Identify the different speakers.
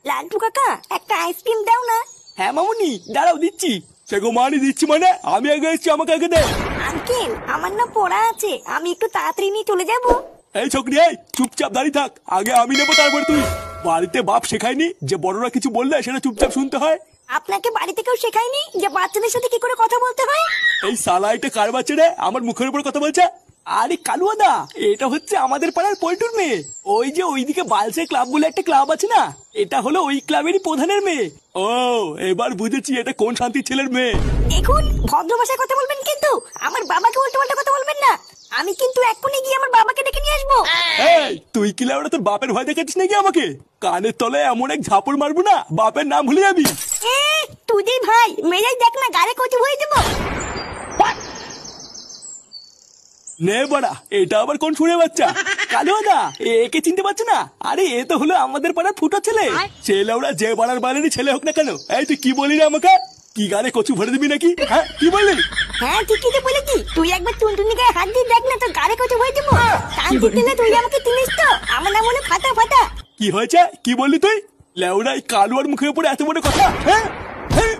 Speaker 1: লালটু কাকা একটা আইসক্রিম দাও না।
Speaker 2: হ্যাঁ মামুনি দাঁড়াও দিচ্ছি। সে গো মানি দিচ্ছি মানে আমি আগে এসেছি, আমাকে আগে দে।
Speaker 1: আঙ্কেল আমার না পড়া আছে, আমি একটু তাড়াতাড়ি নিয়ে চলে যাব।
Speaker 2: এই ছোকরি, এই চুপচাপ দাঁড়িয়ে থাক, আগে আমি নেবো তারপরে তুই। বাড়িতে বাপ শেখায়নি যে বড়রা কিছু বললে সেটা চুপচাপ শুনতে হয়?
Speaker 1: আপনাকে বাড়িতে কেউ শেখায়নি যে বাচ্চাদের সাথে কি করে কথা বলতে হয়?
Speaker 2: এই শালা এটা কার বাচ্চা রে আমার মুখের উপর কথা বলছে? আরে কালুয়াদা, এটা হচ্ছে আমাদের পাড়ার পল্টুর মেয়ে। ওই যে ওইদিকে বালসে ক্লাব বলে একটা ক্লাব আছে না, এটা হলো ওই ক্লাবেরই প্রধানের মেয়ে। ও এবার বুঝেছি এটা কোন শান্তির ছেলের মেয়ে।
Speaker 1: দেখুন ভদ্র ভাষায় কথা বলবেন, কিন্তু আমার বাবাকে উল্টো পাল্টা কথা বলবেন না। আমি কিন্তু এক্ষুনি গিয়ে আমার বাবাকে ডেকে নিয়ে আসবো।
Speaker 2: এই তুই কি লাউড়া তোর বাপের ভয় দেখাচ্ছিস নাকি আমাকে? কানের তলে এমন এক ঝাপড় মারবো না বাপের নাম ভুলে যাবি।
Speaker 1: তুই যে ভাই মেজাজ দেখ না, গাড়ি কচু হয়ে যাবো।
Speaker 2: নে বাড়া, এটা আবার কোন শুনে বাচ্চা? কালুয়াদা একে চিনতে পারছে না? আরে এ তো হলো আমাদের পাড়ার ফুটো ছেলে। ছেলে ওরা যে বাড়ার বাড়ারই ছেলে হোক না কেন। এই তুই কি বলি রে আমাকে? কি গানে কচু ভরে দিবি নাকি? হ্যাঁ কি বললি?
Speaker 1: হ্যাঁ ঠিকই তো বলেছি, তুই একবার টুনটুনি গায়ে হাত দিয়ে দেখ না, তোর গাড়ি কচু হয়ে যাবো। শান্তি দিলে তুই আমাকে চিনিস তো, আমার নাম হলো ফাটা ফাটা।
Speaker 2: কি হয়েছে? কি বললি তুই? লেউড়াই কালুয়ার মুখের উপরে এত বড় কথা? হ্যাঁ হ্যাঁ।